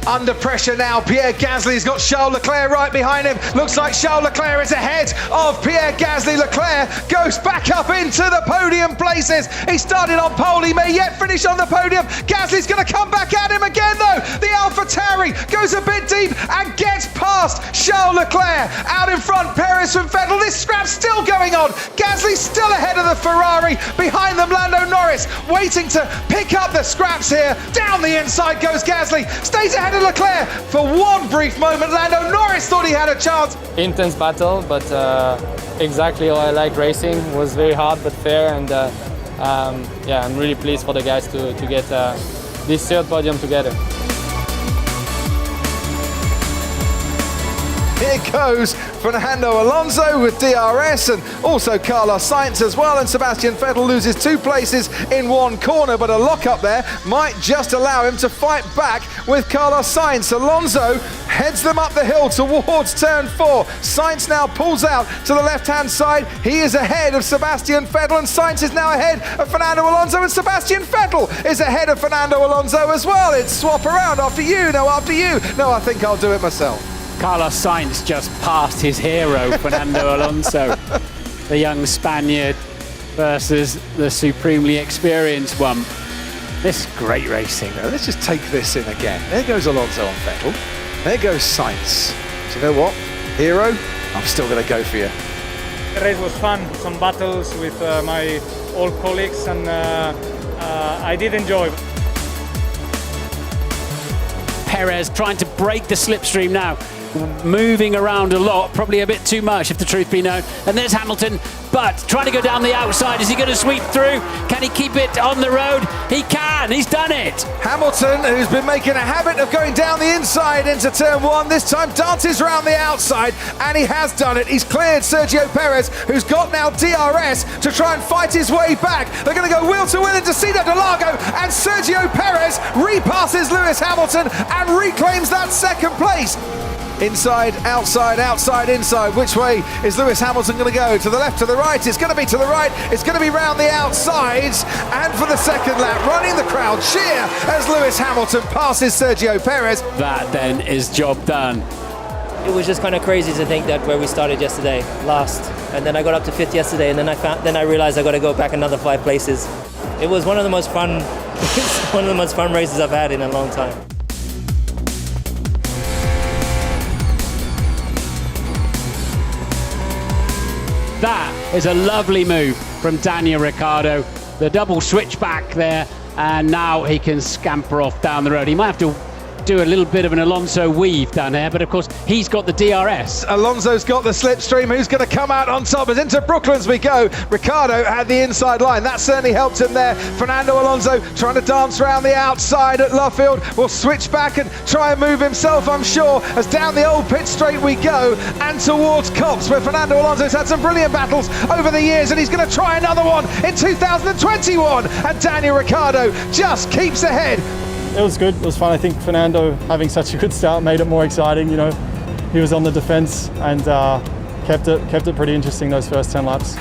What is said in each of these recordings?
Under pressure now, Pierre Gasly's got Charles Leclerc right behind him. Looks like Charles Leclerc is ahead of Pierre Gasly. Leclerc goes back up into the podium places. He started on pole, he may yet finish on the podium. Gasly's going to come back at him again though. The AlphaTauri goes a bit deep and gets past Charles Leclerc. Out in front, Perez from Vettel. This scrap's still going on. Gasly's still ahead of the Ferrari. Behind them, Lando Norris waiting to pick up the scraps here. Down the inside goes Gasly. Stays ahead of Leclerc. For one brief moment, Lando Norris thought he had a chance. Intense battle, but exactly how I like racing. It was very hard but fair, and yeah, I'm really pleased for the guys to get this third podium together. Here goes Fernando Alonso with DRS, and also Carlos Sainz as well, and Sebastian Vettel loses 2 places in one corner, but a lock-up there might just allow him to fight back with Carlos Sainz. Alonso heads them up the hill towards turn 4. Sainz now pulls out to the left-hand side. He is ahead of Sebastian Vettel, and Sainz is now ahead of Fernando Alonso, and Sebastian Vettel is ahead of Fernando Alonso as well. It's swap around, after you, no, after you. No, I think I'll do it myself. Carlos Sainz just passed his hero, Fernando Alonso, the young Spaniard versus the supremely experienced one. This is great racing. Now, let's just take this in again. There goes Alonso on Vettel. There goes Sainz. Do you know what, hero? I'm still going to go for you. The race was fun, some battles with my old colleagues, and I did enjoy. Perez trying to break the slipstream now, moving around a lot, probably a bit too much if the truth be known. And there's Hamilton, but trying to go down the outside. Is he going to sweep through? Can he keep it on the road? He can, he's done it. Hamilton, who's been making a habit of going down the inside into turn 1, this time dances around the outside, and he has done it. He's cleared Sergio Perez, who's got now DRS to try and fight his way back. They're going to go wheel to wheel into Cedar de Lago, and Sergio Perez repasses Lewis Hamilton and reclaims that second place. Inside, outside, outside, inside. Which way is Lewis Hamilton going to go? To the left, to the right? It's going to be to the right. It's going to be round the outsides. And for the second lap, running the crowd cheer as Lewis Hamilton passes Sergio Perez. That then is job done. It was just kind of crazy to think that where we started yesterday, last, and then I got up to 5th yesterday, and then I realized I got to go back another 5 places. It was one of the most fun, one of the most fun races I've had in a long time. That is a lovely move from Daniel Ricciardo. The double switchback there, and now he can scamper off down the road. He might have to do a little bit of an Alonso weave down there, but of course he's got the DRS. Alonso's got the slipstream. Who's going to come out on top? As into Brooklands we go. Ricciardo had the inside line. That certainly helped him there. Fernando Alonso trying to dance around the outside at Luffield. Will switch back and try and move himself, I'm sure, as down the old pit straight we go and towards Copse, where Fernando Alonso's had some brilliant battles over the years, and he's going to try another one in 2021. And Daniel Ricciardo just keeps ahead. It was good, it was fun. I think Fernando having such a good start made it more exciting. You know, he was on the defense and kept it pretty interesting those first 10 laps.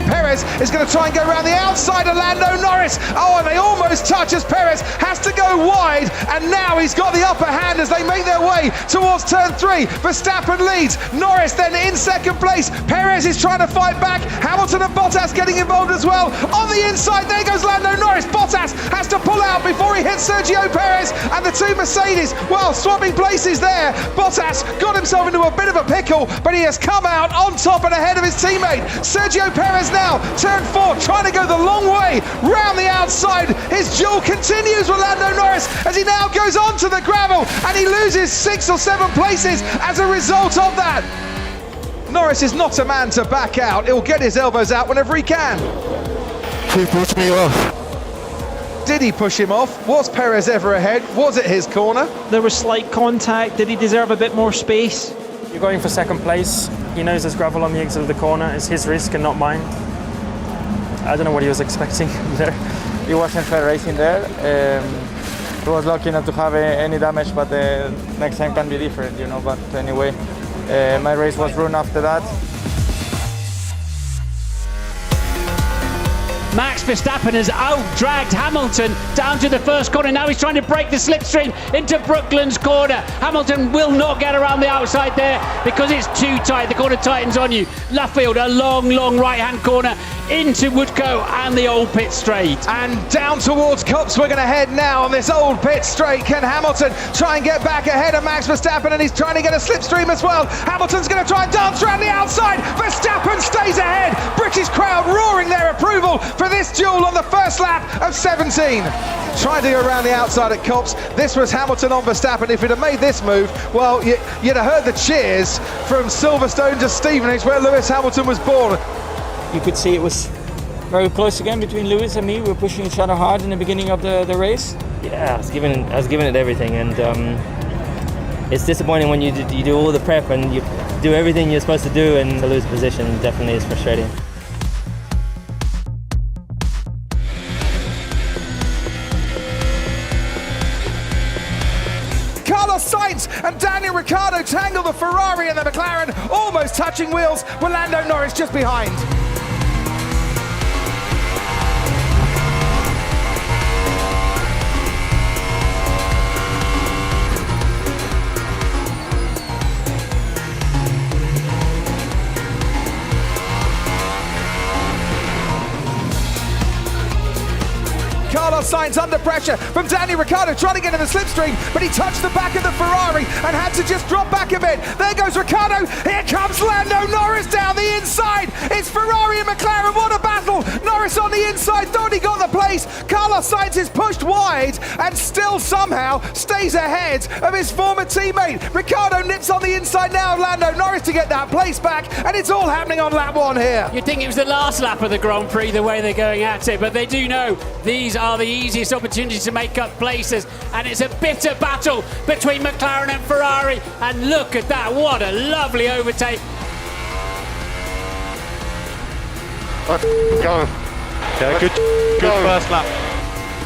Perez is going to try and go around the outside of Lando Norris. Oh, and they almost touch as Perez has to go wide, and now he's got the upper hand as they make their way towards turn 3. Verstappen leads, Norris then in second place. Perez is trying to fight back. Hamilton and Bottas getting involved as well. On the inside, there goes Lando Norris. Bottas has to pull out before he hits Sergio Perez, and the 2 Mercedes, well, swapping places there. Bottas got himself into a bit of a pickle, but he has come out on top and ahead of his teammate. Sergio Perez now, turn 4, trying to go the long way round the outside. His duel continues with Lando Norris as he now goes onto the gravel, and he loses 6 or 7 places as a result of that. Norris is not a man to back out. He'll get his elbows out whenever he can. He pushed me off. Did he push him off? Was Perez ever ahead? Was it his corner? There was slight contact. Did he deserve a bit more space? You're going for second place. He knows there's gravel on the exit of the corner. It's his risk and not mine. I don't know what he was expecting there. He wasn't fair racing there. He was lucky not to have any damage, but next time can be different, you know. But anyway, my race was ruined after that. Max Verstappen has out-dragged Hamilton down to the first corner. Now he's trying to break the slipstream into Brooklands corner. Hamilton will not get around the outside there because it's too tight. The corner tightens on you. Luffield, a long right-hand corner into Woodcote and the old pit straight. And down towards Copse we're going to head now on this old pit straight. Can Hamilton try and get back ahead of Max Verstappen, and he's trying to get a slipstream as well. Hamilton's going to try and dance around the outside. Verstappen stays ahead. British crowd roaring their approval for this duel on the first lap of 17. Trying to go around the outside at Copse. This was Hamilton on Verstappen. If he'd have made this move, well, you'd have heard the cheers from Silverstone to Stevenage, where Lewis Hamilton was born. You could see it was very close again between Lewis and me. We were pushing each other hard in the beginning of the race. Yeah, I was giving it everything, and it's disappointing when you do all the prep and you do everything you're supposed to do, and to lose position definitely is frustrating. Carlos Sainz and Daniel Ricciardo tangle the Ferrari and the McLaren, almost touching wheels, with Lando Norris just behind. Carlos Sainz under pressure from Daniel Ricciardo, trying to get in the slipstream, but he touched the back of the Ferrari and had to just drop back a bit. There goes Ricciardo. Here comes Lando Norris down the inside. It's Ferrari and McLaren. What a battle. Norris on the inside, thought he got the place. Carlos Sainz is pushed wide and still somehow stays ahead of his former teammate. Ricciardo nips on the inside now of Lando Norris to get that place back, and it's all happening on lap 1 here. You'd think it was the last lap of the Grand Prix, the way they're going at it, but they do know these are the easiest opportunities to make up places, and it's a bitter battle between McLaren and Ferrari, and look at that, what a lovely overtake. Go. Yeah, good first lap.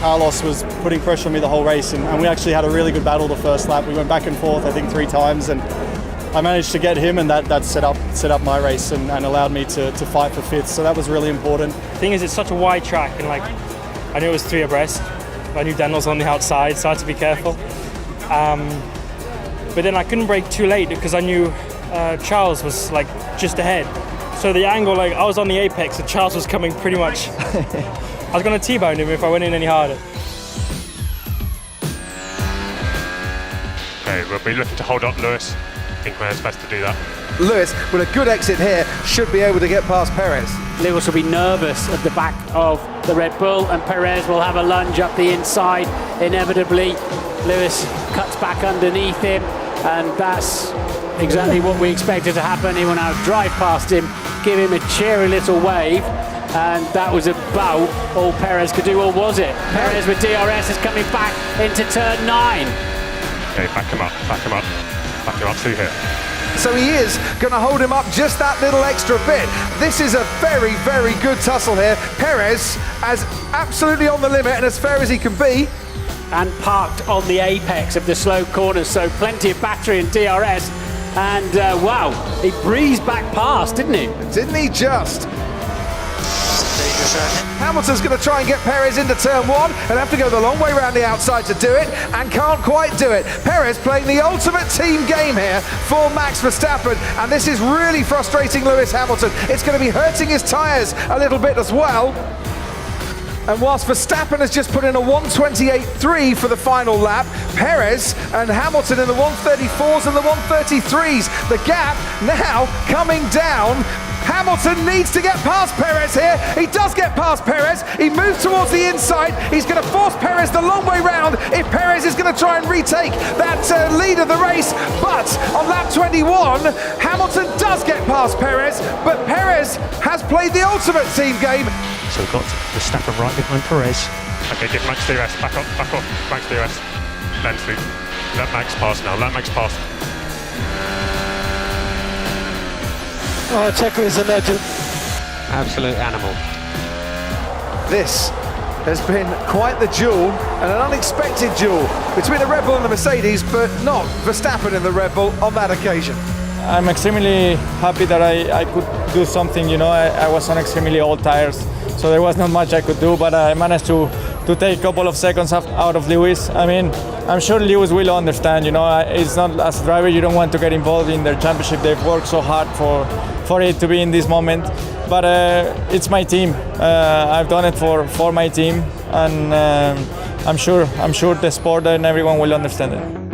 Carlos was putting pressure on me the whole race, and we actually had a really good battle the first lap. We went back and forth, I think 3 times, and I managed to get him, and that set up my race and allowed me to fight for 5th. So that was really important. The thing is, it's such a wide track, and like I knew it was 3 abreast, but I knew Daniel's on the outside, so I had to be careful. But then I couldn't brake too late because I knew Charles was like just ahead. So the angle, like I was on the apex, and Charles was coming pretty much. I was going to T-bone him if I went in any harder. Okay, we'll be looking to hold up Lewis. I think it's best to do that. Lewis, with a good exit here, should be able to get past Perez. Lewis will be nervous at the back of the Red Bull, and Perez will have a lunge up the inside inevitably. Lewis cuts back underneath him, and that's exactly what we expected to happen. He will now drive past him, give him a cheery little wave, and that was about all Perez could do, or was it? Perez with DRS is coming back into turn 9. Okay, back him up through here. So he is going to hold him up just that little extra bit. This is a very, very good tussle here. Perez as absolutely on the limit and as fair as he can be. And parked on the apex of the slow corners, so plenty of battery and DRS. And wow, he breezed back past, didn't he? Didn't he just? Hamilton's going to try and get Perez into turn 1 and have to go the long way around the outside to do it, and can't quite do it. Perez playing the ultimate team game here for Max Verstappen, and this is really frustrating Lewis Hamilton. It's going to be hurting his tyres a little bit as well. And whilst Verstappen has just put in a 1:28.3 for the final lap, Perez and Hamilton in the 1:34s and the 1:33s. The gap now coming down. Hamilton needs to get past Perez here. He does get past Perez. He moves towards the inside. He's going to force Perez the long way round if Perez is going to try and retake that lead of the race. But on lap 21, Hamilton does get past Perez, but Perez has played the ultimate team game. So we've got Verstappen right behind Perez. Okay, give Max DRS, back off, Max DRS. Let Max pass now, let Max pass. Oh, Checo is a legend. Absolute animal. This has been quite the duel, and an unexpected duel between the Red Bull and the Mercedes, but not Verstappen and the Red Bull on that occasion. I'm extremely happy that I could do something, you know. I was on extremely old tires. so there was not much I could do, but I managed to take a couple of seconds out of Lewis. I mean, I'm sure Lewis will understand, you know, it's not, as a driver, you don't want to get involved in their championship. They've worked so hard for it to be in this moment, but it's my team. I've done it for my team, and I'm sure the sport and everyone will understand it.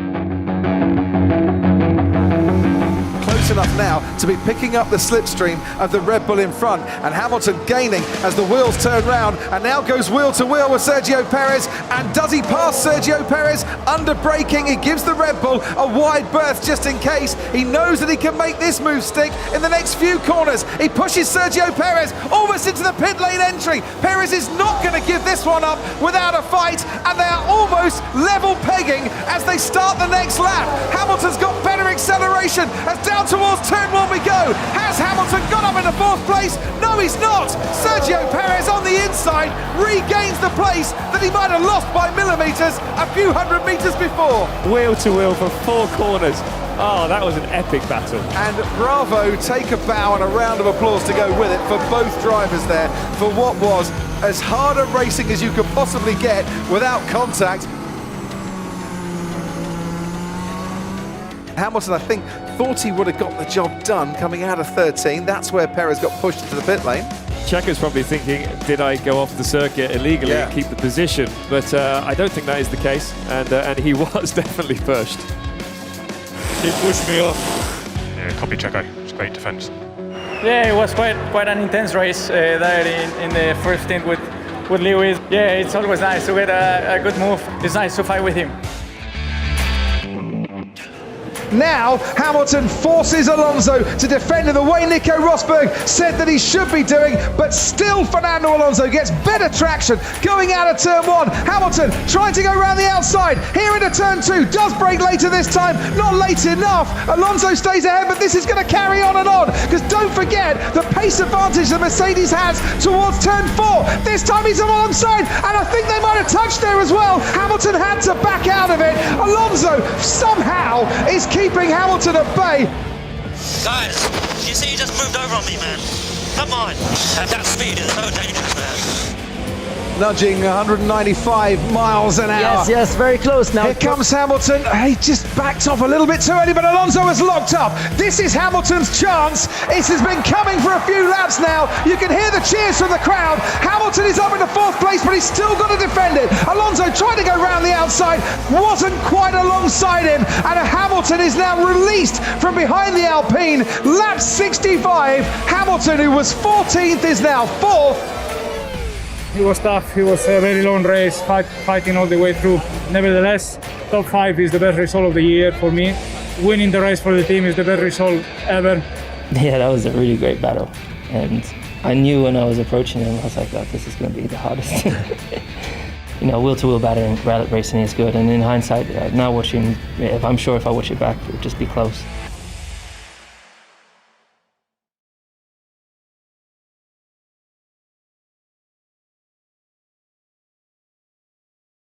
Enough now to be picking up the slipstream of the Red Bull in front, and Hamilton gaining as the wheels turn round, and now goes wheel to wheel with Sergio Perez. And does he pass Sergio Perez? Under braking, he gives the Red Bull a wide berth just in case. He knows that he can make this move stick in the next few corners. He pushes Sergio Perez almost into the pit lane entry. Perez is not going to give this one up without a fight, and they are almost level pegging as they start the next lap. Hamilton's got better acceleration as down towards turn one we go. Has Hamilton got up in the fourth place? No, he's not. Sergio Perez on the inside regains the place that he might have lost by millimetres a few hundred metres before. Wheel to wheel for 4 corners. Oh, that was an epic battle. And bravo, take a bow and a round of applause to go with it for both drivers there for what was as hard a racing as you could possibly get without contact. Hamilton, I think, thought he would have got the job done coming out of 13. That's where Perez got pushed into the pit lane. Checo's probably thinking, did I go off the circuit illegally and keep the position? But I don't think that is the case, and he was definitely pushed. He pushed me off. Yeah, copy Checo. It's great defence. Yeah, it was quite an intense race there in the first stint with Lewis. Yeah, it's always nice to get a good move. It's nice to fight with him. Now Hamilton forces Alonso to defend in the way Nico Rosberg said that he should be doing, but still Fernando Alonso gets better traction going out of turn one. Hamilton trying to go around the outside here into turn two, does brake later this time, not late enough. Alonso stays ahead, but this is going to carry on, because don't forget the pace advantage the Mercedes has towards turn four. This time he's alongside, and I think they might have touched there as well. Hamilton had to back out of it. Alonso somehow is keeping Hamilton at bay. Guys, you see you just moved over on me, man. Come on. That speed is so dangerous, man. Nudging 195 miles an hour. Yes, very close now. Here comes Hamilton. He just backed off a little bit too early, but Alonso is locked up. This is Hamilton's chance. It has been coming for a few laps now. You can hear the cheers from the crowd. Hamilton is up in the fourth place, but he's still got to defend it. Alonso tried to go round the outside, wasn't quite alongside him, and Hamilton is now released from behind the Alpine. Lap 65. Hamilton, who was 14th, is now 4th. It was tough. It was a very long race, fighting all the way through. Nevertheless, top 5 is the best result of the year for me. Winning the race for the team is the best result ever. Yeah, that was a really great battle. And I knew when I was approaching him, I was like, oh, this is going to be the hardest. You know, wheel-to-wheel battling, racing is good. And in hindsight, now watching, I'm sure if I watch it back, it would just be close.